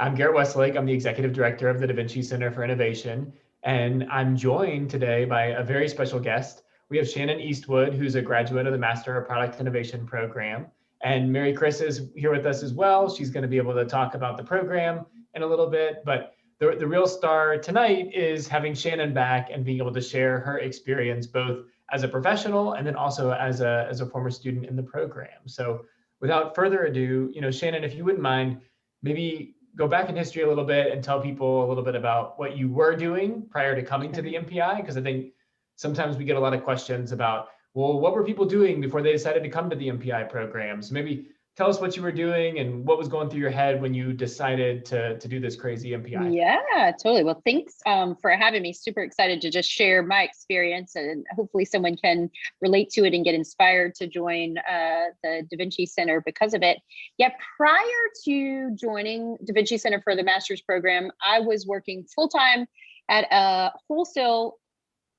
I'm Garrett Westlake. I'm the Executive Director of the Da Vinci Center for Innovation, and I'm joined today by a very special guest. We have Shannon Eastwood, who's a graduate of the Master of Product Innovation program, and Mary Chris is here with us as well. She's going to be able to talk about the program in a little bit, but the real star tonight is having Shannon back and being able to share her experience both as a professional and then also as a former student in the program. So without further ado, Shannon, if you wouldn't mind, maybe go back in history a little bit and tell people a little bit about what you were doing prior to coming to the MPI, because I think sometimes we get a lot of questions about, well, what were people doing before they decided to come to the MPI program? So maybe tell us what you were doing and what was going through your head when you decided to do this crazy MPI. Yeah, totally. Well, thanks for having me. Super excited to just share my experience, and hopefully someone can relate to it and get inspired to join the Da Vinci Center because of it. Yeah, prior to joining Da Vinci Center for the master's program, I was working full-time at a wholesale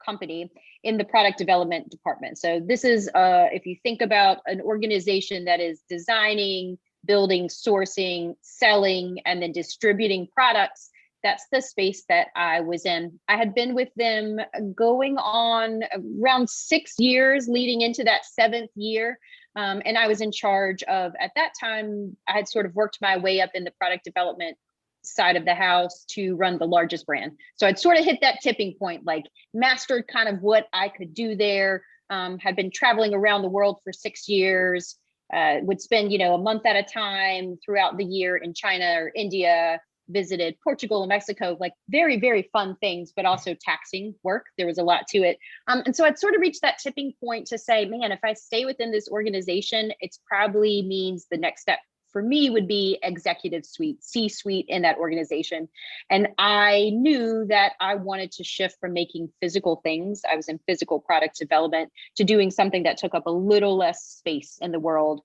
company in the product development department. So this is, if you think about an organization that is designing, building, sourcing, selling, and then distributing products, that's the space that I was in. I had been with them going on around 6 years, leading into that 7th year. And I was in charge of, at that time, I had sort of worked my way up in the product development side of the house to run the largest brand. So I'd sort of hit that tipping point, like mastered kind of what I could do there, had been traveling around the world for 6 years, would spend, a month at a time throughout the year in China or India, visited Portugal and Mexico, like very, very fun things, but also taxing work. There was a lot to it. And so I'd sort of reached that tipping point to say, man, if I stay within this organization, it's probably means the next step for me would be executive suite, C-suite in that organization. And I knew that I wanted to shift from making physical things, I was in physical product development, to doing something that took up a little less space in the world,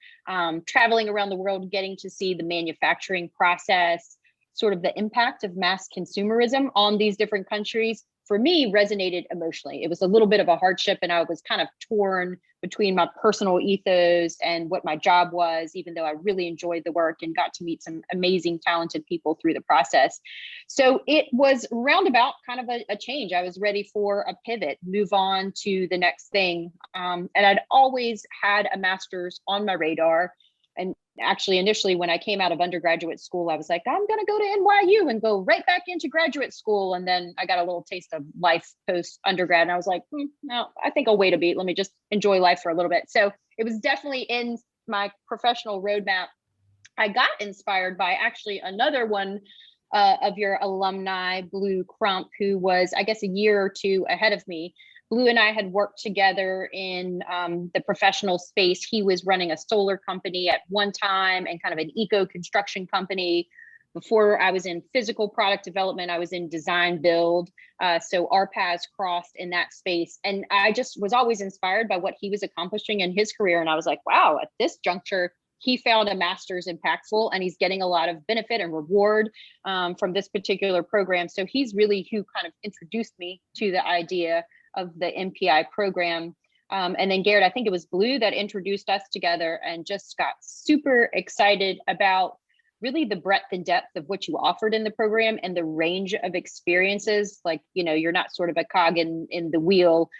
traveling around the world, getting to see the manufacturing process, sort of the impact of mass consumerism on these different countries, for me, resonated emotionally. It was a little bit of a hardship, and I was kind of torn between my personal ethos and what my job was, even though I really enjoyed the work and got to meet some amazing, talented people through the process. So it was roundabout kind of a change. I was ready for a pivot, move on to the next thing. And I'd always had a master's on my radar. And actually, initially, when I came out of undergraduate school, I was like, I'm going to go to NYU and go right back into graduate school. And then I got a little taste of life post undergrad. And I was like, no, I think I'll wait a bit. Let me just enjoy life for a little bit. So it was definitely in my professional roadmap. I got inspired by actually another one of your alumni, Blue Crump, who was, I guess, a year or two ahead of me. Blue and I had worked together in the professional space. He was running a solar company at one time and kind of an eco construction company. Before I was in physical product development, I was in design build. So our paths crossed in that space. And I just was always inspired by what he was accomplishing in his career. And I was like, wow, at this juncture, he found a master's impactful and he's getting a lot of benefit and reward from this particular program. So he's really who kind of introduced me to the idea of the MPI program. And then Garrett, I think it was Blue that introduced us together, and just got super excited about really the breadth and depth of what you offered in the program and the range of experiences. Like, you're not sort of a cog in the wheel.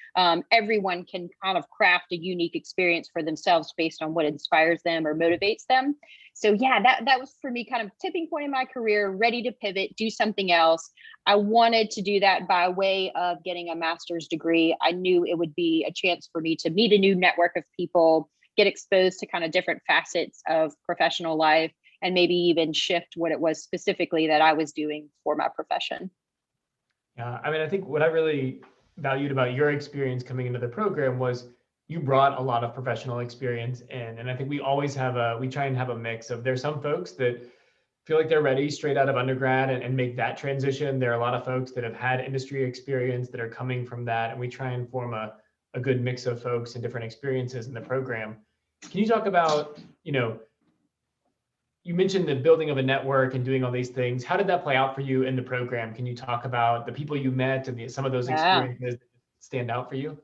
Everyone can kind of craft a unique experience for themselves based on what inspires them or motivates them. So yeah, that was for me kind of tipping point in my career, ready to pivot, do something else. I wanted to do that by way of getting a master's degree. I knew it would be a chance for me to meet a new network of people, get exposed to kind of different facets of professional life, and maybe even shift what it was specifically that I was doing for my profession. Yeah, I mean, I think what I really valued about your experience coming into the program was you brought a lot of professional experience in. And I think we always we try and have a mix of, there's some folks that feel like they're ready straight out of undergrad and make that transition. There are a lot of folks that have had industry experience that are coming from that. And we try and form a good mix of folks and different experiences in the program. Can you talk about, you mentioned the building of a network and doing all these things. How did that play out for you in the program? Can you talk about the people you met and some of those experiences that stand out for you?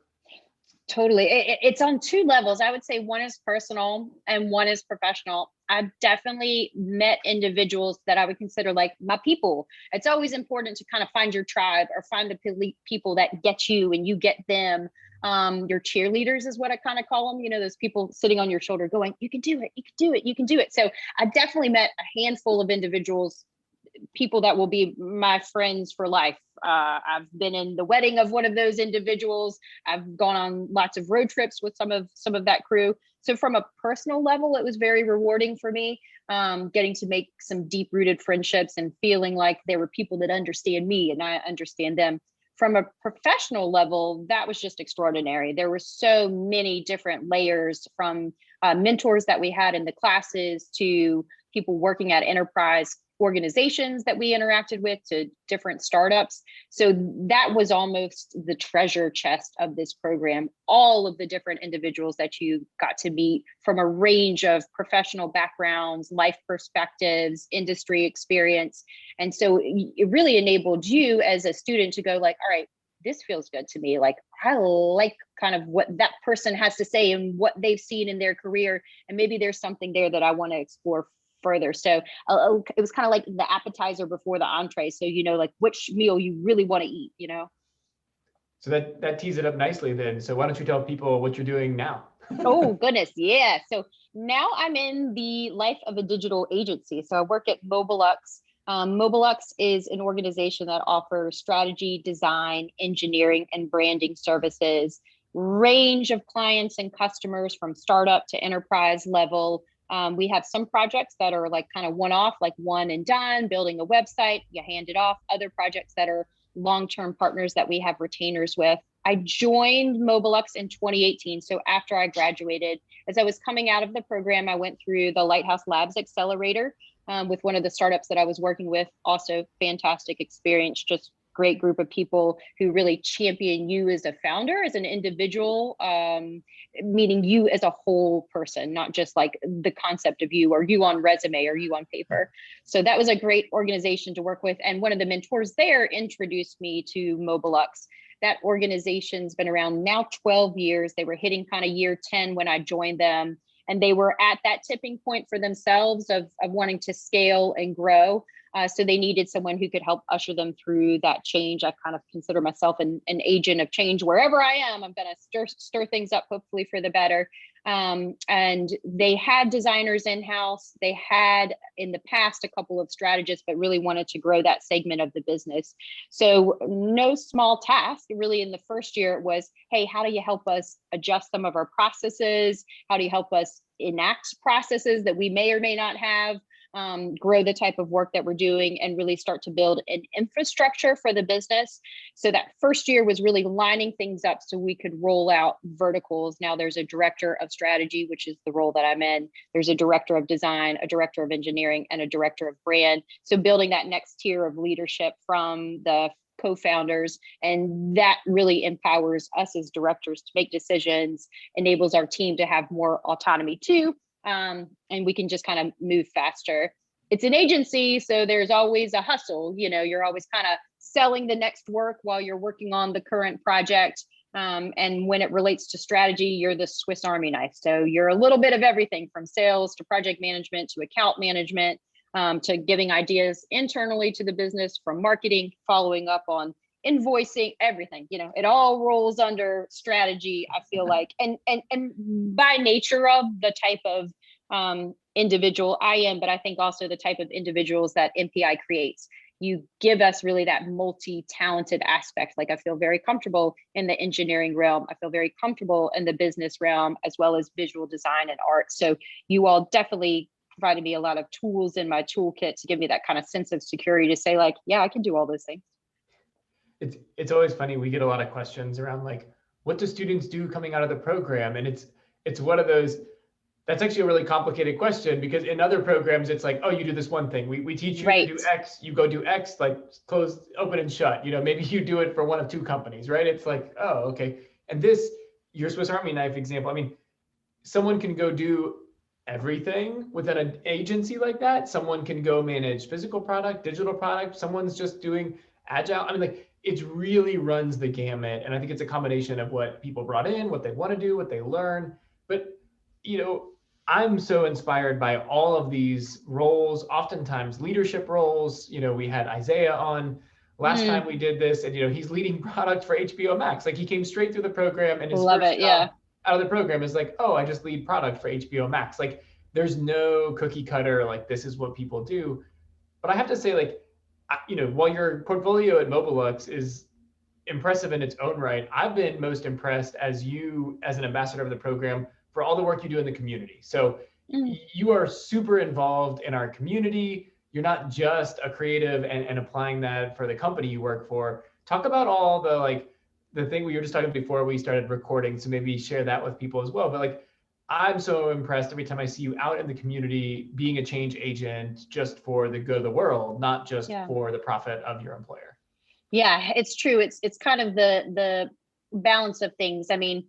Totally. It's on two levels. I would say one is personal and one is professional. I've definitely met individuals that I would consider like my people. It's always important to kind of find your tribe or find the people that get you and you get them. Your cheerleaders is what I kind of call them. You know, those people sitting on your shoulder going, you can do it, you can do it, you can do it. So I definitely met a handful of individuals, people that will be my friends for life. I've been in the wedding of one of those individuals. I've gone on lots of road trips with some of that crew. So from a personal level, it was very rewarding for me, getting to make some deep rooted friendships and feeling like there were people that understand me and I understand them. From a professional level, that was just extraordinary. There were so many different layers, from mentors that we had in the classes to people working at enterprise organizations that we interacted with to different startups. So that was almost the treasure chest of this program. All of the different individuals that you got to meet from a range of professional backgrounds, life perspectives, industry experience. And so it really enabled you as a student to go like, all right, this feels good to me. Like, I like kind of what that person has to say and what they've seen in their career. And maybe there's something there that I want to explore further. So it was kind of like the appetizer before the entree. So, you know, like which meal you really want to eat, you know? So that tees it up nicely then. So why don't you tell people what you're doing now? Oh, goodness. Yeah. So now I'm in the life of a digital agency. So I work at Mobelux. Mobilux is an organization that offers strategy, design, engineering, and branding services, range of clients and customers from startup to enterprise level. We have some projects that are like kind of one-off, like one and done, building a website, you hand it off. Other projects that are long-term partners that we have retainers with. I joined Mobelux in 2018. So after I graduated, as I was coming out of the program, I went through the Lighthouse Labs Accelerator with one of the startups that I was working with. Also fantastic experience, just great group of people who really champion you as a founder, as an individual, meaning you as a whole person, not just like the concept of you or you on resume or you on paper. So that was a great organization to work with. And one of the mentors there introduced me to Mobelux. That organization's been around now 12 years. They were hitting kind of year 10 when I joined them. And they were at that tipping point for themselves of wanting to scale and grow. So they needed someone who could help usher them through that change. I kind of consider myself an agent of change. Wherever I am, I'm going to stir things up, hopefully for the better. And they had designers in-house. They had in the past a couple of strategists, but really wanted to grow that segment of the business. So no small task. Really in the first year it was, hey, how do you help us adjust some of our processes? How do you help us enact processes that we may or may not have? Grow the type of work that we're doing and really start to build an infrastructure for the business. So that first year was really lining things up so we could roll out verticals. Now there's a director of strategy, which is the role that I'm in. There's a director of design, a director of engineering, and a director of brand. So building that next tier of leadership from the co-founders, and that really empowers us as directors to make decisions, enables our team to have more autonomy too. And we can just kind of move faster. It's an agency, so there's always a hustle. You know, you're always kind of selling the next work while you're working on the current project. And when it relates to strategy, you're the Swiss Army knife. So you're a little bit of everything from sales to project management to account management, to giving ideas internally to the business, from marketing, following up on invoicing, everything. You know, it all rolls under strategy, I feel like. And by nature of the type of individual I am, but I think also the type of individuals that MPI creates. You give us really that multi-talented aspect. Like I feel very comfortable in the engineering realm. I feel very comfortable in the business realm, as well as visual design and art. So you all definitely provided me a lot of tools in my toolkit to give me that kind of sense of security to say like, yeah, I can do all those things. It's always funny. We get a lot of questions around like, what do students do coming out of the program? And it's one of those, that's actually a really complicated question, because in other programs, it's like, oh, you do this one thing. We teach you to do X, you go do X, like close, open and shut. You know, maybe you do it for one of two companies, right? It's like, oh, okay. And this, your Swiss Army knife example, I mean, someone can go do everything within an agency like that. Someone can go manage physical product, digital product. Someone's just doing agile. I mean, like, it really runs the gamut. And I think it's a combination of what people brought in, what they want to do, what they learn. But, I'm so inspired by all of these roles, oftentimes leadership roles. We had Isaiah on last time we did this, and he's leading product for HBO Max. Like, he came straight through the program, and his Love first it. job Yeah. out of the program is like, oh, I just lead product for HBO Max. Like, there's no cookie cutter, like, this is what people do. But I have to say, like, while your portfolio at Mobilux is impressive in its own right, I've been most impressed as an ambassador of the program for all the work you do in the community. So you are super involved in our community. You're not just a creative and applying that for the company you work for. Talk about all the thing we were just talking before we started recording. So maybe share that with people as well. But like, I'm so impressed every time I see you out in the community being a change agent just for the good of the world, not just for the profit of your employer. Yeah, it's true. It's kind of the balance of things. I mean,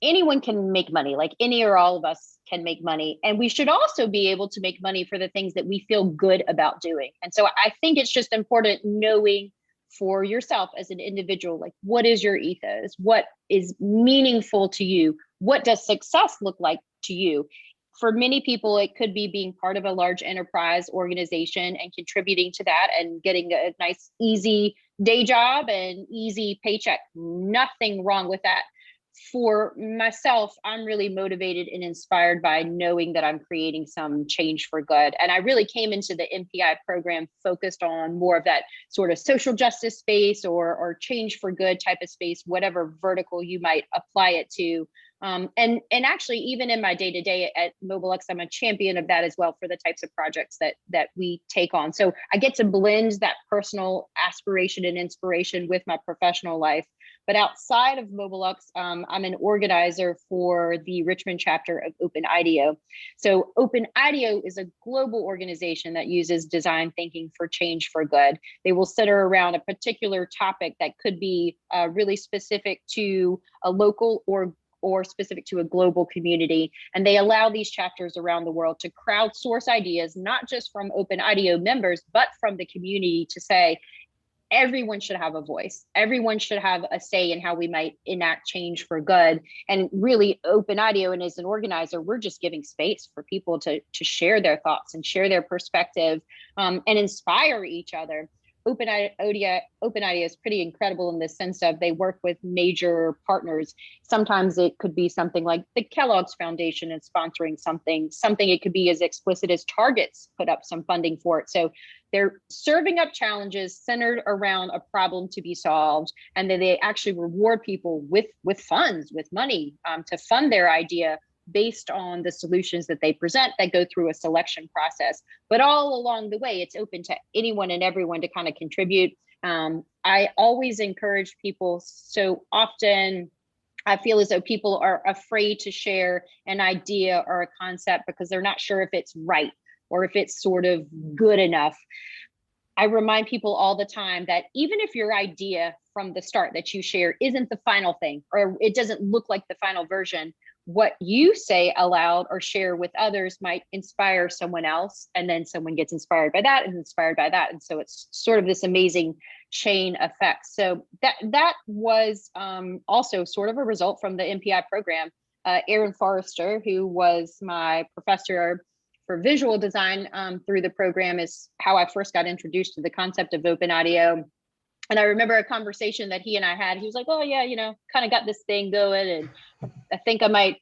anyone can make money, like any or all of us can make money. And we should also be able to make money for the things that we feel good about doing. And so I think it's just important knowing for yourself as an individual, like, what is your ethos? What is meaningful to you? What does success look like to you? For many people, it could be being part of a large enterprise organization and contributing to that and getting a nice, easy day job and easy paycheck. Nothing wrong with that. For myself, I'm really motivated and inspired by knowing that I'm creating some change for good. And I really came into the MPI program focused on more of that sort of social justice space or change for good type of space, whatever vertical you might apply it to. And actually, even in my day-to-day at Mobelux, I'm a champion of that as well for the types of projects that we take on. So I get to blend that personal aspiration and inspiration with my professional life. But outside of Mobelux, I'm an organizer for the Richmond chapter of OpenIDEO. So OpenIDEO is a global organization that uses design thinking for change for good. They will center around a particular topic that could be really specific to a local or specific to a global community. And they allow these chapters around the world to crowdsource ideas, not just from OpenIDEO members, but from the community to say, everyone should have a voice. Everyone should have a say in how we might enact change for good. And really, OpenIDEO, and as an organizer, we're just giving space for people to share their thoughts and share their perspective and inspire each other. OpenIDEO is pretty incredible in the sense of they work with major partners. Sometimes it could be something like the Kellogg's Foundation is sponsoring something. It could be as explicit as Target's put up some funding for it. So they're serving up challenges centered around a problem to be solved, and then they actually reward people with funds, with money to fund their idea based on the solutions that they present that go through a selection process. But all along the way, it's open to anyone and everyone to kind of contribute. I always encourage people. So often I feel as though people are afraid to share an idea or a concept because they're not sure if it's right or if it's sort of good enough. I remind people all the time that even if your idea from the start that you share isn't the final thing, or it doesn't look like the final version, what you say aloud or share with others might inspire someone else. And then someone gets inspired by that and inspired by that. And so it's sort of this amazing chain effect. So that was also sort of a result from the MPI program. Aaron Forrester, who was my professor for visual design through the program, is how I first got introduced to the concept of OpenIDEO. And I remember a conversation that he and I had. He was like, oh yeah, kind of got this thing going, and I think I might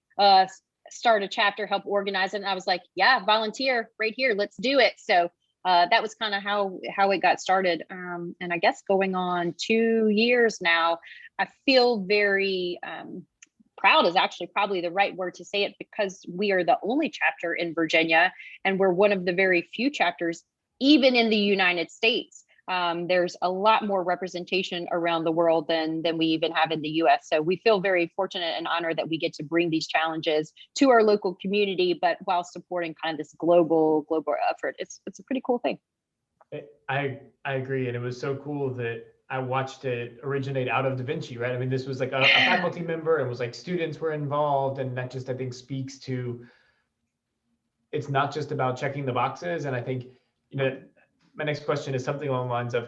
start a chapter, help organize it. And I was like, yeah, volunteer right here, let's do it. So that was kind of how it got started. And I guess going on 2 years now, I feel very proud is actually probably the right word to say it, because we are the only chapter in Virginia, and we're one of the very few chapters, even in the United States. There's a lot more representation around the world than we even have in the US. So we feel very fortunate and honored that we get to bring these challenges to our local community, but while supporting kind of this global effort. It's a pretty cool thing. I agree. And it was so cool that I watched it originate out of Da Vinci, right? I mean, this was like a faculty member, and was like students were involved. And that just, I think, speaks to, it's not just about checking the boxes. And I think, my next question is something along the lines of,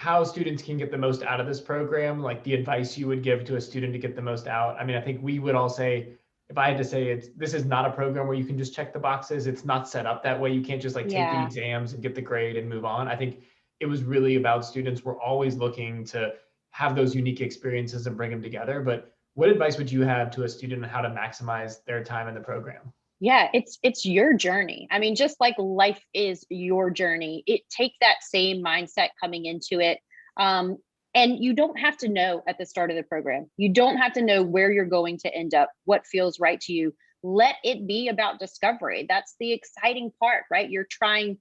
how students can get the most out of this program, like the advice you would give to a student to get the most out. I mean, I think we would all say, if I had to say this is not a program where you can just check the boxes. It's not set up that way. You can't just like take the Yeah. exams and get the grade and move on. I think it was really about students were always looking to have those unique experiences and bring them together. But what advice would you have to a student on how to maximize their time in the program? Yeah, it's your journey. I mean, just like life is your journey, take that same mindset coming into it. And you don't have to know at the start of the program. You don't have to know where you're going to end up, what feels right to you. Let it be about discovery. That's the exciting part, right? You're trying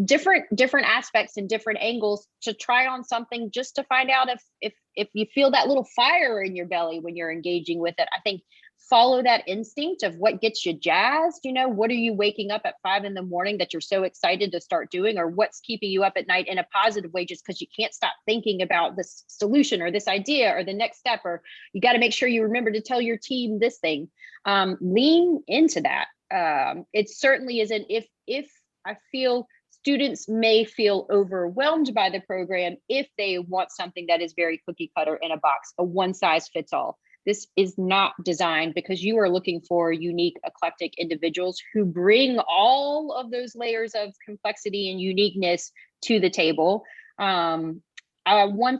different aspects and different angles to try on something just to find out if you feel that little fire in your belly when you're engaging with it. I think follow that instinct of what gets you jazzed. What are you waking up at 5 a.m. that you're so excited to start doing, or what's keeping you up at night in a positive way just because you can't stop thinking about this solution or this idea or the next step, or you got to make sure you remember to tell your team this thing. Lean into that. It certainly isn't, if I feel students may feel overwhelmed by the program if they want something that is very cookie cutter in a box, a one size fits all. This is not designed because you are looking for unique, eclectic individuals who bring all of those layers of complexity and uniqueness to the table. One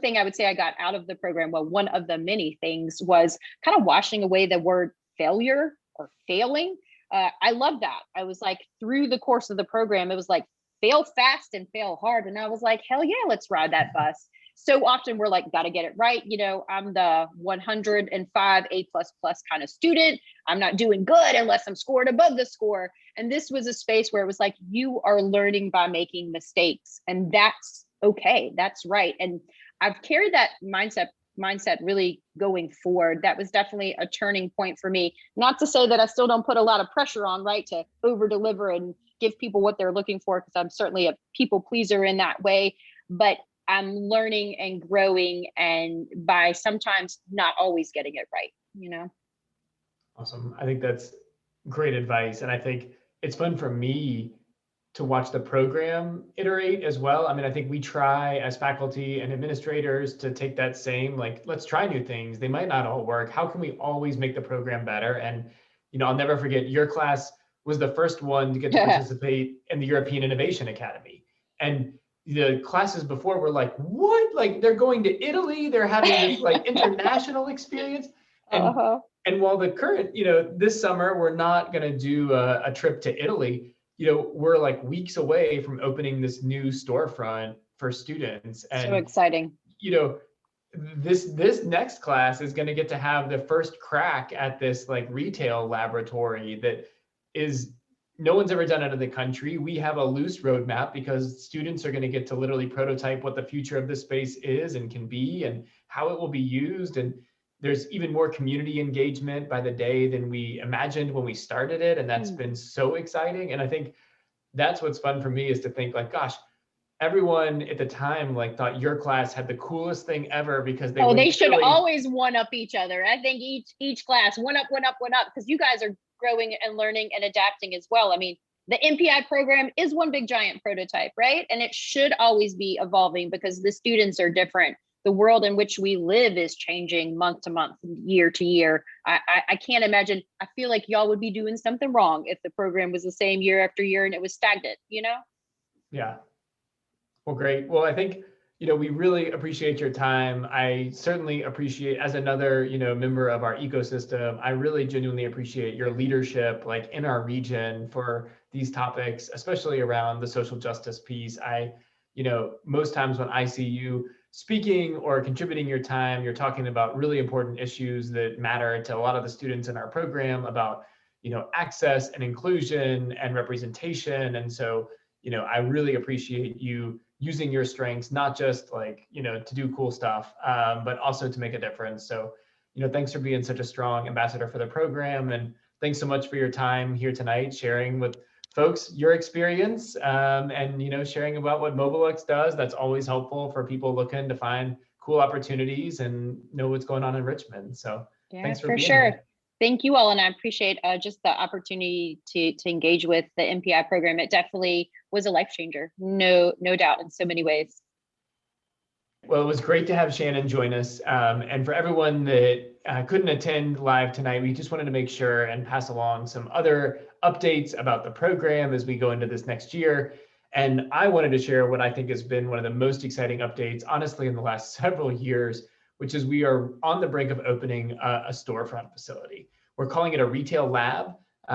thing I would say I got out of the program, well, one of the many things, was kind of washing away the word failure or failing. I love that. I was like, through the course of the program, it was like, fail fast and fail hard. And I was like, hell yeah, let's ride that bus. So often we're like, got to get it right. I'm the 105 A++ kind of student. I'm not doing good unless I'm scored above the score. And this was a space where it was like, you are learning by making mistakes, and that's okay. That's right. And I've carried that mindset really going forward. That was definitely a turning point for me. Not to say that I still don't put a lot of pressure on, right, to over deliver and give people what they're looking for, because I'm certainly a people pleaser in that way, but I'm learning and growing, and by sometimes not always getting it right. Awesome. I think that's great advice. And I think it's fun for me to watch the program iterate as well. I mean, I think we try as faculty and administrators to take that same, like, let's try new things. They might not all work. How can we always make the program better? And, I'll never forget, your class was the first one to get to participate in the European Innovation Academy. And the classes before were like, what? Like, they're going to Italy, they're having this like international experience. And and while the current, this summer, we're not going to do a trip to Italy, we're like weeks away from opening this new storefront for students. And so exciting. This next class is going to get to have the first crack at this like retail laboratory that is no one's ever done out of the country. We have a loose roadmap because students are going to get to literally prototype what the future of this space is and can be and how it will be used. And there's even more community engagement by the day than we imagined when we started it. And that's been so exciting. And I think that's what's fun for me, is to think like, gosh, everyone at the time like thought your class had the coolest thing ever because they should always one up each other. I think each class one up, because you guys are growing and learning and adapting as well. I mean, the MPI program is one big giant prototype, right? And it should always be evolving because the students are different. The world in which we live is changing month to month, year to year. I can't imagine. I feel like y'all would be doing something wrong if the program was the same year after year and it was stagnant, Yeah. Well, great. Well, I think, we really appreciate your time. I certainly appreciate, as another, member of our ecosystem, I really genuinely appreciate your leadership, like in our region, for these topics, especially around the social justice piece. Most times when I see you speaking or contributing your time, you're talking about really important issues that matter to a lot of the students in our program about, access and inclusion and representation. And so, I really appreciate you using your strengths, not just like, to do cool stuff, but also to make a difference. So, thanks for being such a strong ambassador for the program. And thanks so much for your time here tonight, sharing with folks your experience, and, sharing about what Mobilux does. That's always helpful for people looking to find cool opportunities and know what's going on in Richmond. So thanks for being here. Thank you all. And I appreciate just the opportunity to engage with the MPI program. It definitely was a life changer, no doubt, in so many ways. Well, it was great to have Shannon join us. And for everyone that couldn't attend live tonight, we just wanted to make sure and pass along some other updates about the program as we go into this next year. And I wanted to share what I think has been one of the most exciting updates, honestly, in the last several years, which is we are on the brink of opening a storefront facility. We're calling it a retail lab.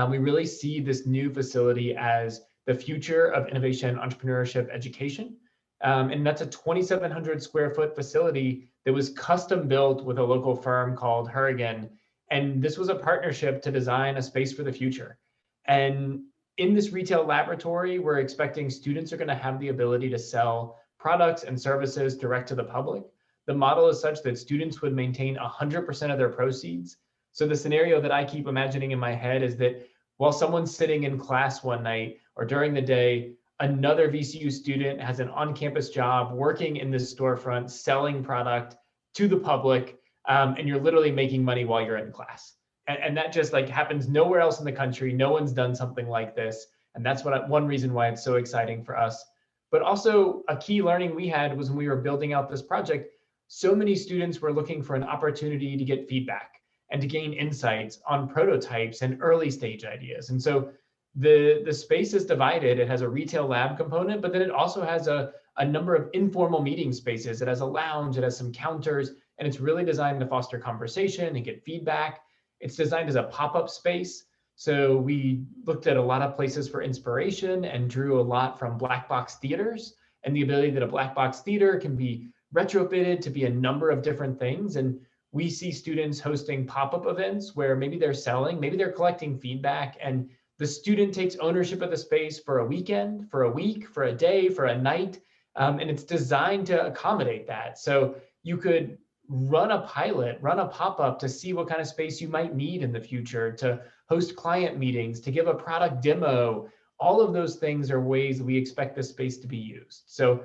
We really see this new facility as the future of innovation, entrepreneurship, education. And that's a 2,700 square foot facility that was custom built with a local firm called Hurrigan. And this was a partnership to design a space for the future. And in this retail laboratory, we're expecting students are going to have the ability to sell products and services direct to the public. The model is such that students would maintain 100% of their proceeds. So the scenario that I keep imagining in my head is that while someone's sitting in class one night or during the day, another VCU student has an on-campus job working in this storefront, selling product to the public, and you're literally making money while you're in class. And that just like happens nowhere else in the country. No one's done something like this. And that's one reason why it's so exciting for us. But also a key learning we had was when we were building out this project, so many students were looking for an opportunity to get feedback and to gain insights on prototypes and early stage ideas. And so the space is divided. It has a retail lab component, but then it also has a number of informal meeting spaces. It has a lounge, it has some counters, and it's really designed to foster conversation and get feedback. It's designed as a pop-up space. So we looked at a lot of places for inspiration and drew a lot from black box theaters and the ability that a black box theater can be retrofitted to be a number of different things. And we see students hosting pop-up events where maybe they're selling, maybe they're collecting feedback, and the student takes ownership of the space for a weekend, for a week, for a day, for a night, and it's designed to accommodate that. So you could run a pilot, run a pop-up to see what kind of space you might need in the future, to host client meetings, to give a product demo. All of those things are ways we expect this space to be used. So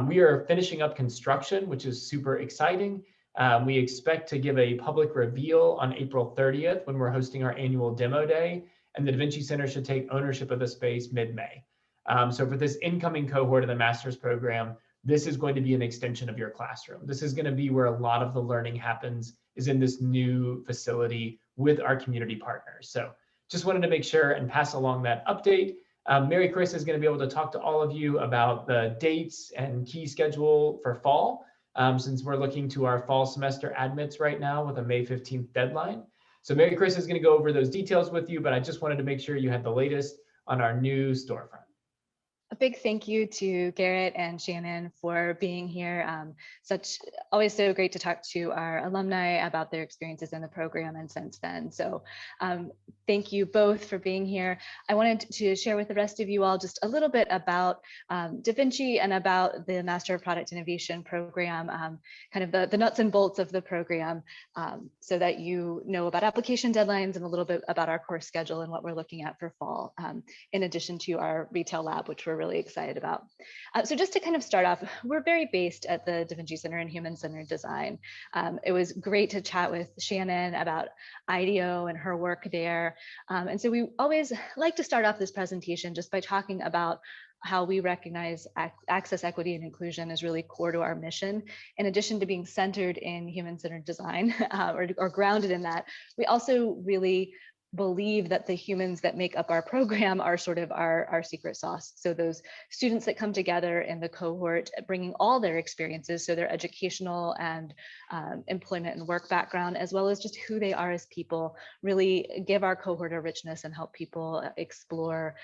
we are finishing up construction, which is super exciting. We expect to give a public reveal on April 30th when we're hosting our annual demo day, and the Da Vinci Center should take ownership of the space mid-May. So for this incoming cohort of the master's program, this is going to be an extension of your classroom. This is going to be where a lot of the learning happens, is in this new facility with our community partners. So just wanted to make sure and pass along that update. Mary Chris is going to be able to talk to all of you about the dates and key schedule for fall, since we're looking to our fall semester admits right now with a May 15th deadline. So Mary Chris is going to go over those details with you, but I just wanted to make sure you had the latest on our new storefront. A big thank you to Garrett and Shannon for being here. Always so great to talk to our alumni about their experiences in the program and since then. So thank you both for being here. I wanted to share with the rest of you all just a little bit about Da Vinci and about the Master of Product Innovation program, kind of the nuts and bolts of the program, so that you know about application deadlines and a little bit about our course schedule and what we're looking at for fall, in addition to our retail lab, which we're really excited about. So just to kind of start off, we're very based at the Da Vinci Center in Human-Centered Design. It was great to chat with Shannon about IDEO and her work there. And so we always like to start off this presentation just by talking about how we recognize access, equity, and inclusion is really core to our mission. In addition to being centered in human-centered design or grounded in that, we also really believe that the humans that make up our program are sort of our secret sauce. So those students that come together in the cohort, bringing all their experiences, so their educational and employment and work background, as well as just who they are as people, really give our cohort a richness and help people explore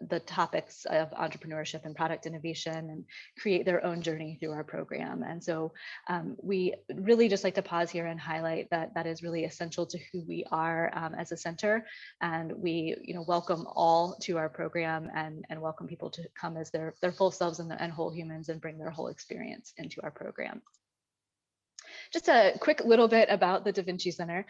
the topics of entrepreneurship and product innovation and create their own journey through our program. And so we really just like to pause here and highlight that that is really essential to who we are as a center. And we welcome all to our program and welcome people to come as their full selves and whole humans and bring their whole experience into our program. Just a quick little bit about the Da Vinci Center.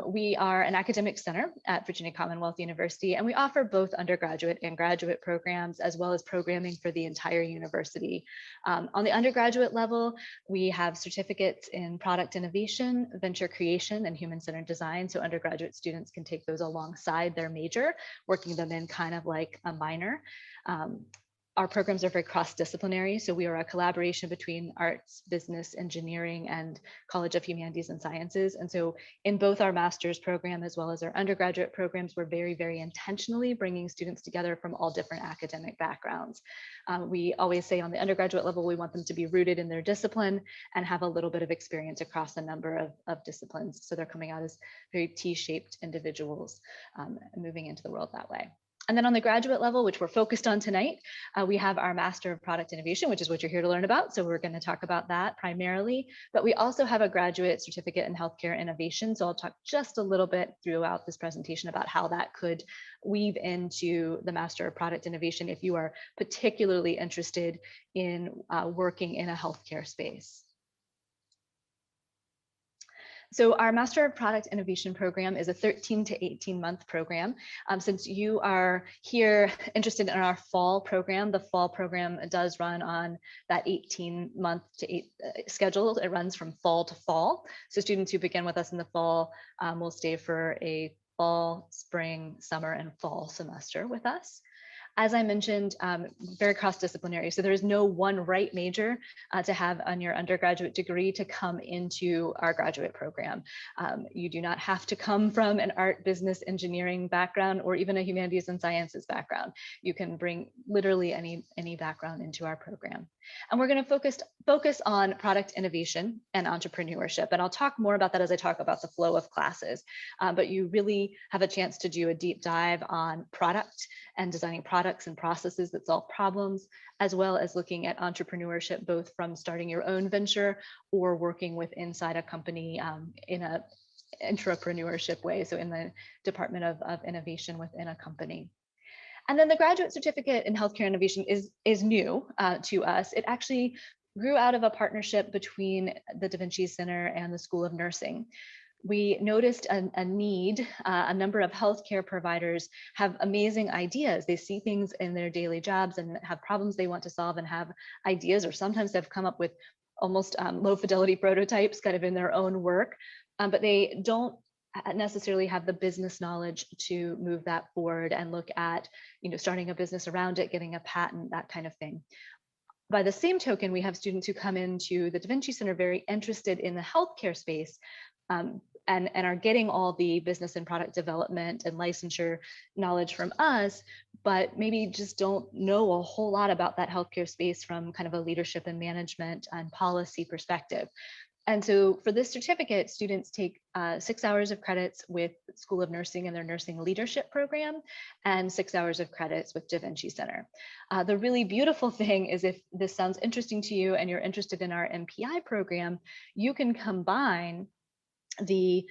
We are an academic center at Virginia Commonwealth University, and we offer both undergraduate and graduate programs, as well as programming for the entire university. On the undergraduate level, we have certificates in product innovation, venture creation, and human-centered design. So undergraduate students can take those alongside their major, working them in kind of like a minor. our programs are very cross-disciplinary. So we are a collaboration between arts, business, engineering, and College of Humanities and Sciences. And so in both our master's program as well as our undergraduate programs, we're very, very intentionally bringing students together from all different academic backgrounds. We always say on the undergraduate level, we want them to be rooted in their discipline and have a little bit of experience across a number of disciplines. So they're coming out as very T-shaped individuals, moving into the world that way. And then on the graduate level, which we're focused on tonight, we have our Master of Product Innovation, which is what you're here to learn about. So we're going to talk about that primarily, but we also have a graduate certificate in healthcare innovation. So I'll talk just a little bit throughout this presentation about how that could weave into the Master of Product Innovation if you are particularly interested in working in a healthcare space. So our Master of Product Innovation program is a 13 to 18 month program. Since you are here interested in our fall program, the fall program does run on that 18-month schedule. It runs from fall to fall. So students who begin with us in the fall will stay for a fall, spring, summer, and fall semester with us. As I mentioned, very cross-disciplinary. So there is no one right major to have on your undergraduate degree to come into our graduate program. You do not have to come from an art, business, engineering background, or even a humanities and sciences background. You can bring literally any background into our program. And we're going to focus on product innovation and entrepreneurship. And I'll talk more about that as I talk about the flow of classes. But you really have a chance to do a deep dive on product and designing products and processes that solve problems, as well as looking at entrepreneurship, both from starting your own venture or working with inside a company in a entrepreneurship way. So in the Department of Innovation within a company. And then the graduate certificate in healthcare innovation is new to us. It actually grew out of a partnership between the Da Vinci Center and the School of Nursing. We noticed a need. A number of healthcare providers have amazing ideas. They see things in their daily jobs and have problems they want to solve and have ideas, or sometimes they've come up with almost low fidelity prototypes kind of in their own work, but they don't necessarily have the business knowledge to move that forward and look at, starting a business around it, getting a patent, that kind of thing. By the same token, we have students who come into the Da Vinci Center very interested in the healthcare space, and are getting all the business and product development and licensure knowledge from us, but maybe just don't know a whole lot about that healthcare space from kind of a leadership and management and policy perspective. And so for this certificate, students take 6 hours of credits with School of Nursing and their nursing leadership program, and 6 hours of credits with Da Vinci Center. The really beautiful thing is, if this sounds interesting to you and you're interested in our MPI program, you can combine the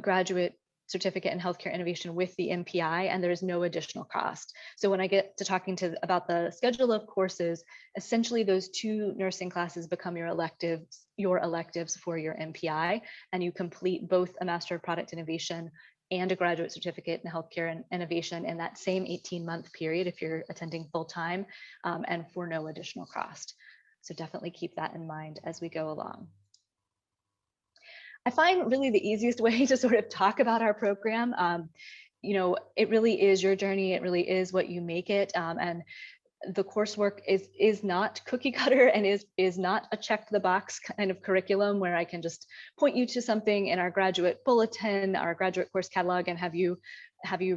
graduate certificate in healthcare innovation with the MPI, and there is no additional cost. So when I get to talking about the schedule of courses, essentially those 2 nursing classes become your electives for your MPI, and you complete both a Master of Product Innovation and a graduate certificate in healthcare and innovation in that same 18-month period if you're attending full-time, and for no additional cost. So definitely keep that in mind as we go along. I find really the easiest way to sort of talk about our program, it really is your journey. It really is what you make it. And the coursework is not cookie cutter and is not a check the box kind of curriculum where I can just point you to something in our graduate bulletin, our graduate course catalog, and have you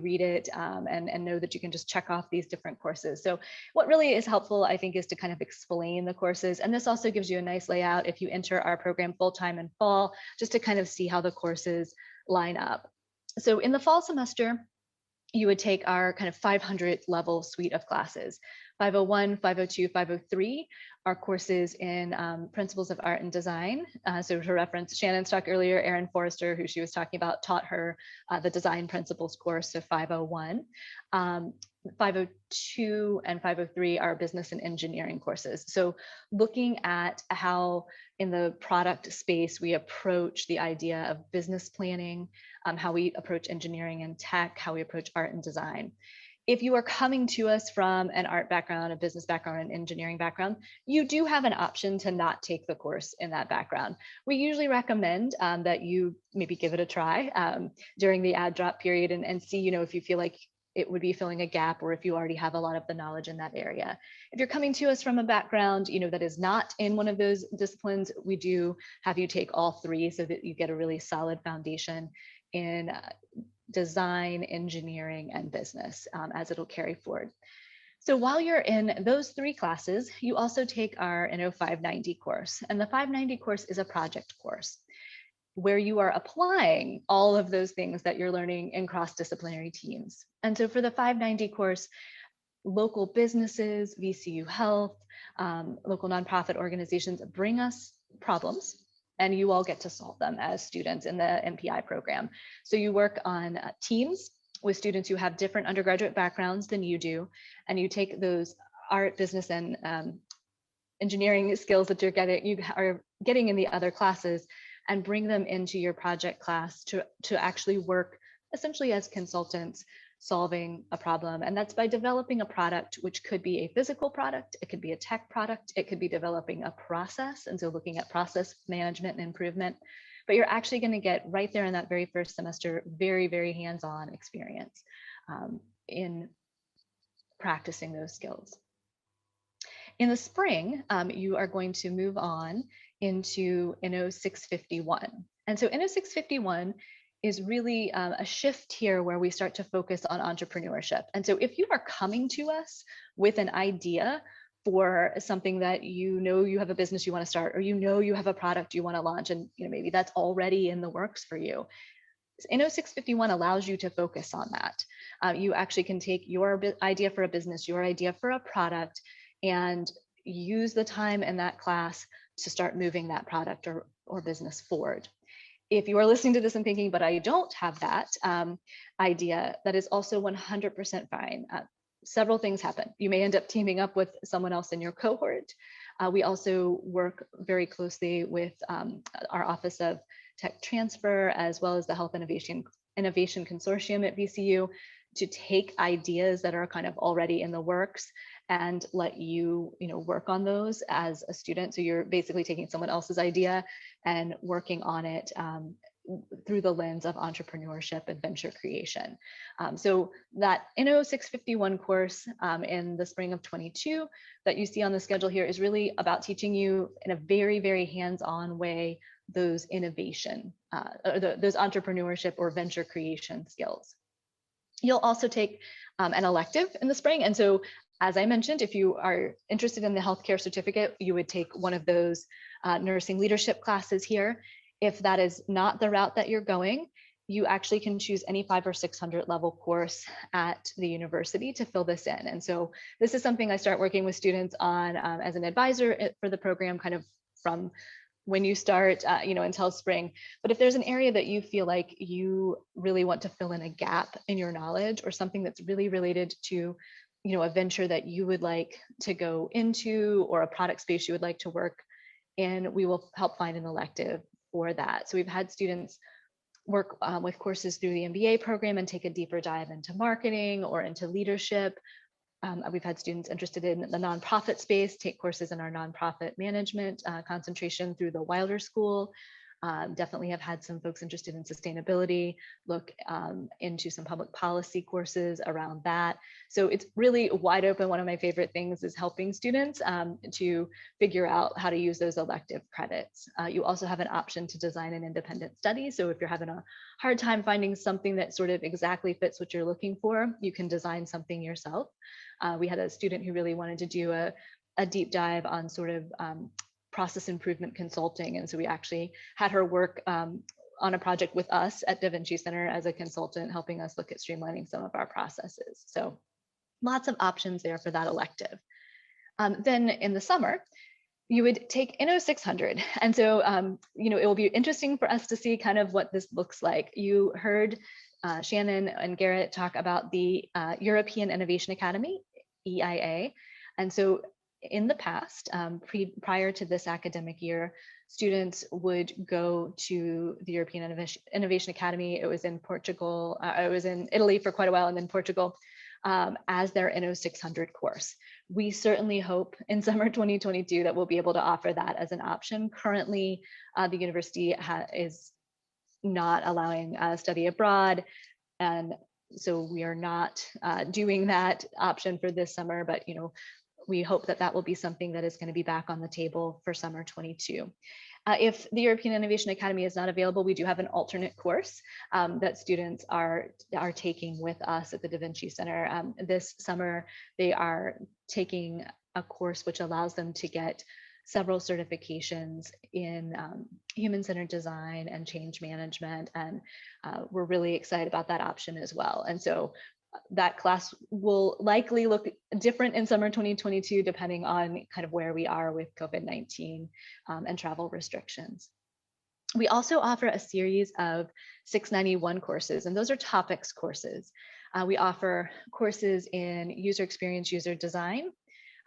read it and know that you can just check off these different courses. So what really is helpful, I think, is to kind of explain the courses. And this also gives you a nice layout if you enter our program full-time in fall, just to kind of see how the courses line up. So in the fall semester, you would take our kind of 500 level suite of classes. 501, 502, 503 are courses in principles of art and design. So to reference Shannon's talk earlier, Erin Forrester, who she was talking about, taught her the design principles course, so 501. 502 and 503 are business and engineering courses. So looking at how in the product space we approach the idea of business planning, how we approach engineering and tech, how we approach art and design. If you are coming to us from an art background, a business background, an engineering background, you do have an option to not take the course in that background. We usually recommend that you maybe give it a try during the ad drop period and see, if you feel like it would be filling a gap, or if you already have a lot of the knowledge in that area. If you're coming to us from a background, that is not in one of those disciplines, we do have you take all three so that you get a really solid foundation in design, engineering, and business as it'll carry forward. So while you're in those three classes, you also take our NO 590 course. And the 590 course is a project course where you are applying all of those things that you're learning in cross-disciplinary teams. And so for the 590 course, local businesses, VCU Health, local nonprofit organizations bring us problems, and you all get to solve them as students in the MPI program. So you work on teams with students who have different undergraduate backgrounds than you do, and you take those art, business, and engineering skills that you are getting in the other classes and bring them into your project class to actually work essentially as consultants solving a problem. And that's by developing a product, which could be a physical product, it could be a tech product, it could be developing a process, and so looking at process management and improvement. But you're actually going to get right there in that very first semester, very, very hands-on experience in practicing those skills. In the spring, you are going to move on into NO 651. And so NO 651 is really a shift here where we start to focus on entrepreneurship. And so if you are coming to us with an idea for something that you have a business you want to start, or you have a product you want to launch, and maybe that's already in the works for you, NO 651 allows you to focus on that. You actually can take your idea for a business, your idea for a product, and use the time in that class to start moving that product or business forward. If you are listening to this and thinking, but I don't have that idea, that is also 100% fine. Several things happen. You may end up teaming up with someone else in your cohort. We also work very closely with our Office of Tech Transfer, as well as the Health Innovation Consortium at VCU, to take ideas that are kind of already in the works and let you, work on those as a student. So you're basically taking someone else's idea and working on it through the lens of entrepreneurship and venture creation. So that NO 651 course in the spring of 22 that you see on the schedule here is really about teaching you in a very, very hands-on way those innovation, those entrepreneurship or venture creation skills. You'll also take an elective in the spring. And so, as I mentioned, if you are interested in the healthcare certificate, you would take one of those nursing leadership classes here. If that is not the route that you're going, you actually can choose any 500 or 600 level course at the university to fill this in. And so this is something I start working with students on as an advisor for the program, kind of from when you start, until spring. But if there's an area that you feel like you really want to fill in a gap in your knowledge, or something that's really related to, a venture that you would like to go into, or a product space you would like to work in, we will help find an elective for that. So we've had students work with courses through the MBA program and take a deeper dive into marketing or into leadership. We've had students interested in the nonprofit space take courses in our nonprofit management concentration through the Wilder School. Definitely have had some folks interested in sustainability look into some public policy courses around that. So it's really wide open. One of my favorite things is helping students to figure out how to use those elective credits. You also have an option to design an independent study. So if you're having a hard time finding something that sort of exactly fits what you're looking for, you can design something yourself. We had a student who really wanted to do a deep dive on sort of process improvement consulting. And so we actually had her work on a project with us at Da Vinci Center as a consultant, helping us look at streamlining some of our processes. So lots of options there for that elective. Then in the summer, you would take NO 600. And so, it will be interesting for us to see kind of what this looks like. You heard Shannon and Garrett talk about the European Innovation Academy, EIA. And so in the past, prior to this academic year, students would go to the European Innovation Academy. It was in Portugal, it was in Italy for quite a while, and then Portugal as their NO 600 course. We certainly hope in summer 2022 that we'll be able to offer that as an option. Currently, the university is not allowing study abroad, and So we are not doing that option for this summer, but we hope that that will be something that is going to be back on the table for summer 22. If the European Innovation Academy is not available, we do have an alternate course that students are taking with us at the Da Vinci Center. This summer, they are taking a course which allows them to get several certifications in human-centered design and change management. And we're really excited about that option as well. And so that class will likely look different in summer 2022, depending on kind of where we are with COVID-19 and travel restrictions. We also offer a series of 691 courses, and those are topics courses. We offer courses in user experience, user design,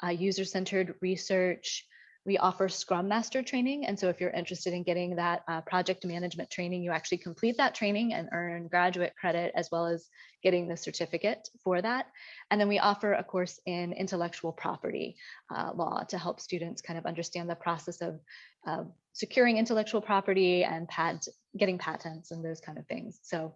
user-centered research. We offer Scrum Master training. And so if you're interested in getting that project management training, you actually complete that training and earn graduate credit, as well as getting the certificate for that. And then we offer a course in intellectual property law to help students kind of understand the process of securing intellectual property and getting patents and those kind of things. So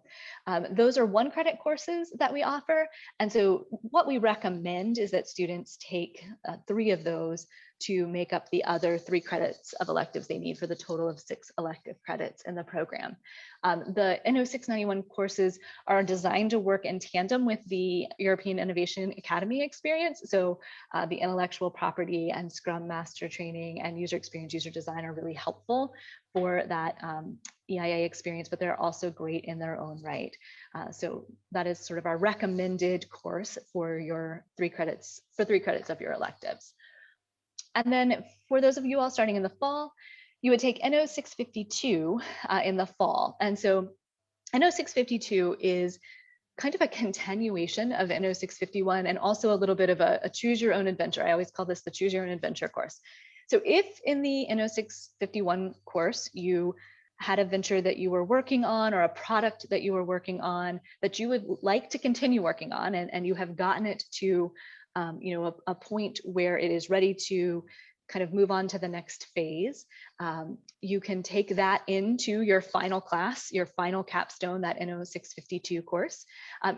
those are 1 credit courses that we offer. And so what we recommend is that students take 3 of those to make up the other 3 credits of electives they need for the total of 6 elective credits in the program. The NO 691 courses are designed to work in tandem with the European Innovation Academy experience. So the intellectual property and Scrum Master training and user experience, user design are really helpful for that EIA experience, but they're also great in their own right. So that is sort of our recommended course for your 3 credits, for 3 credits of your electives. And then for those of you all starting in the fall, you would take NO 652 in the fall. And so NO 652 is kind of a continuation of NO 651 and also a little bit of a choose your own adventure. I always call this the choose your own adventure course. So if in the NO 651 course, you had a venture that you were working on or a product that you were working on that you would like to continue working on, and you have gotten it to a point where it is ready to kind of move on to the next phase, you can take that into your final class, your final capstone, that NO 652 course.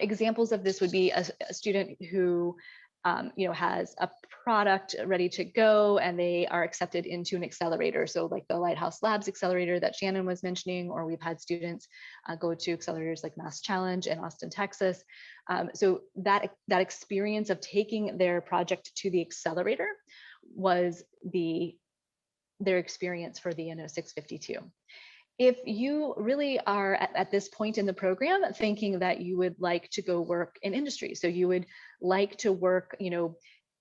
Examples of this would be a student who has a product ready to go and they are accepted into an accelerator. So like the Lighthouse Labs accelerator that Shannon was mentioning, or we've had students go to accelerators like Mass Challenge in Austin, Texas. So that experience of taking their project to the accelerator was their experience for the NO 652. If you really are at this point in the program thinking that you would like to go work in industry, so you would like to work,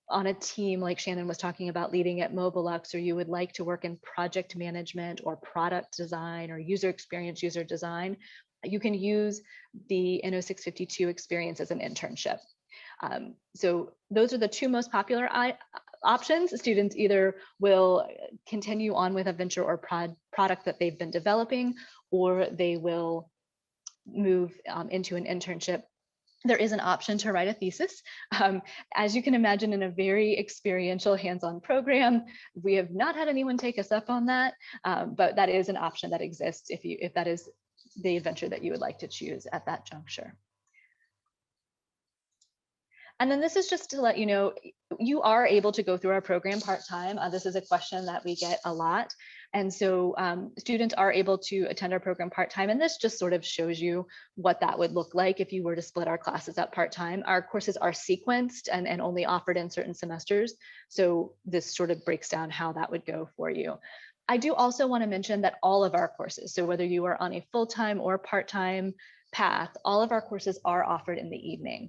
on a team like Shannon was talking about leading at Mobelux, or you would like to work in project management or product design or user experience, user design, you can use the NO 652 experience as an internship. So those are the 2 most popular options. Students either will continue on with a venture or product that they've been developing, or they will move into an internship. There is an option to write a thesis. As you can imagine, in a very experiential hands-on program, we have not had anyone take us up on that, but that is an option that exists if that is the adventure that you would like to choose at that juncture. And then this is just to let you know, you are able to go through our program part-time. This is a question that we get a lot. And so students are able to attend our program part-time. And this just sort of shows you what that would look like if you were to split our classes up part-time. Our courses are sequenced and only offered in certain semesters. So this sort of breaks down how that would go for you. I do also want to mention that all of our courses, so whether you are on a full-time or part-time path, all of our courses are offered in the evening.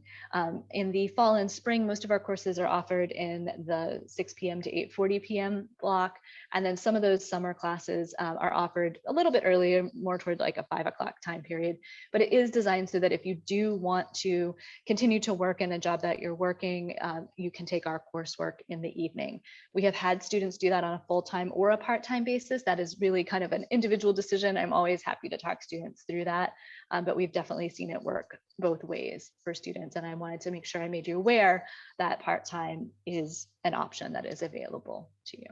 In the fall and spring, most of our courses are offered in the 6 p.m. to 8:40 p.m. block. And then some of those summer classes are offered a little bit earlier, more toward like a 5 o'clock time period. But it is designed so that if you do want to continue to work in a job that you're working, you can take our coursework in the evening. We have had students do that on a full-time or a part-time basis. That is really kind of an individual decision. I'm always happy to talk students through that, but we've definitely seen it work both ways for students. And I wanted to make sure I made you aware that part-time is an option that is available to you.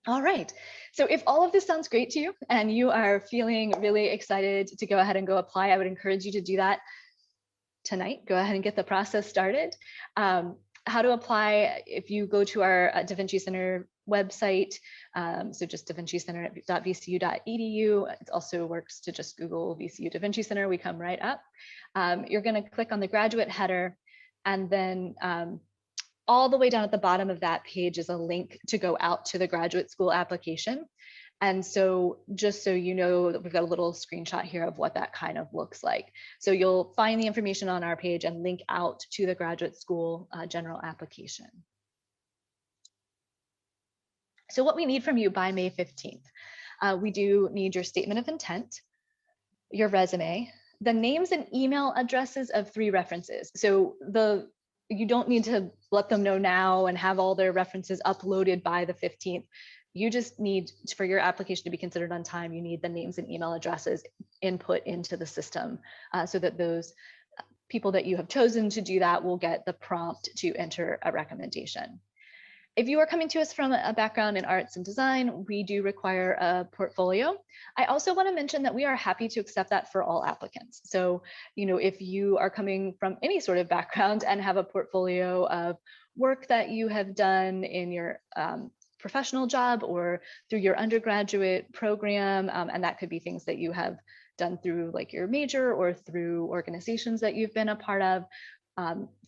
All right. So if all of this sounds great to you and you are feeling really excited to go ahead and go apply, I would encourage you to do that tonight. Go ahead and get the process started. How to apply, if you go to our Da Vinci Center website, so just davincicenter.vcu.edu. It also works to just Google VCU Da Vinci Center. We come right up. You're going to click on the graduate header, and then all the way down at the bottom of that page is a link to go out to the graduate school application. And so just so you know, that we've got a little screenshot here of what that kind of looks like. So you'll find the information on our page and link out to the graduate school general application. So what we need from you by May 15th, we do need your statement of intent, your resume, the names and email addresses of 3 references. So you don't need to let them know now and have all their references uploaded by the 15th. You just need, for your application to be considered on time, you need the names and email addresses input into the system so that those people that you have chosen to do that will get the prompt to enter a recommendation. If you are coming to us from a background in arts and design, we do require a portfolio. I also want to mention that we are happy to accept that for all applicants. So, if you are coming from any sort of background and have a portfolio of work that you have done in your professional job or through your undergraduate program, and that could be things that you have done through like your major or through organizations that you've been a part of.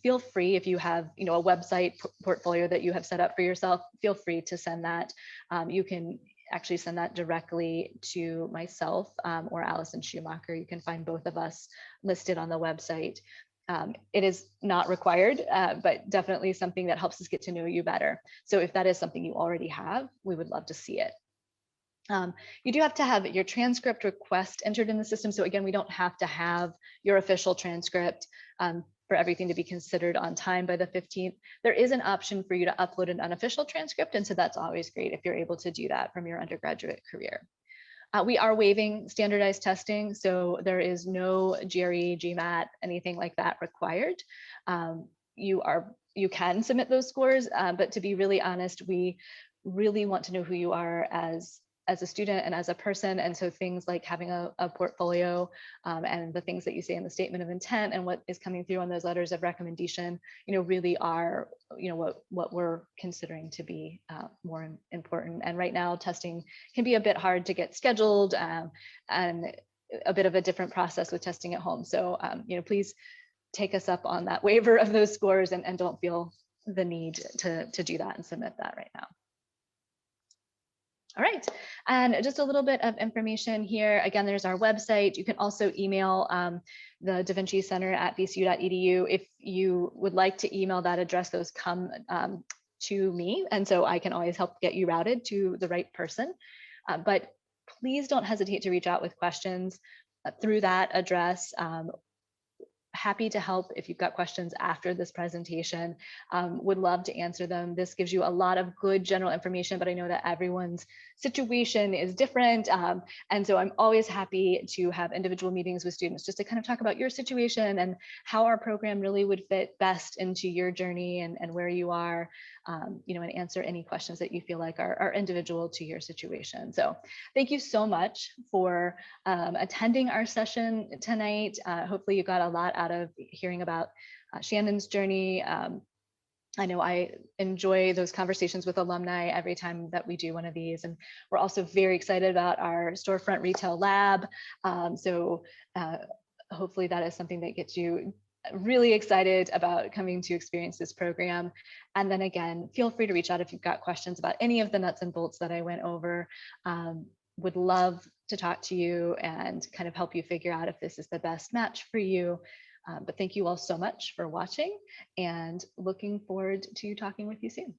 Feel free, if you have a website portfolio that you have set up for yourself, feel free to send that. You can actually send that directly to myself or Allison Schumacher. You can find both of us listed on the website. It is not required, but definitely something that helps us get to know you better. So if that is something you already have, we would love to see it. You do have to have your transcript request entered in the system. So again, we don't have to have your official transcript for everything to be considered on time by the 15th. There is an option for you to upload an unofficial transcript. And so that's always great if you're able to do that from your undergraduate career. We are waiving standardized testing. So there is no GRE, GMAT, anything like that required. You can submit those scores, but to be really honest, we really want to know who you are as a student and as a person. And so things like having a portfolio and the things that you say in the statement of intent and what is coming through on those letters of recommendation, really are, what we're considering to be more important. And right now testing can be a bit hard to get scheduled and a bit of a different process with testing at home. So, please take us up on that waiver of those scores and don't feel the need to do that and submit that right now. All right, and just a little bit of information here. Again, there's our website. You can also email the Da Vinci Center at vcu.edu. If you would like to email that address, those come to me, and so I can always help get you routed to the right person. But please don't hesitate to reach out with questions through that address. Happy to help if you've got questions after this presentation. Would love to answer them. This gives you a lot of good general information, but I know that everyone's situation is different. And so I'm always happy to have individual meetings with students just to kind of talk about your situation and how our program really would fit best into your journey and where you are, and answer any questions that you feel like are individual to your situation. So thank you so much for attending our session tonight. Hopefully you got a lot out of hearing about Shannon's journey. I know I enjoy those conversations with alumni every time that we do one of these. And we're also very excited about our storefront retail lab. So hopefully that is something that gets you really excited about coming to experience this program. And then again, feel free to reach out if you've got questions about any of the nuts and bolts that I went over. Would love to talk to you and kind of help you figure out if this is the best match for you. But thank you all so much for watching and looking forward to talking with you soon.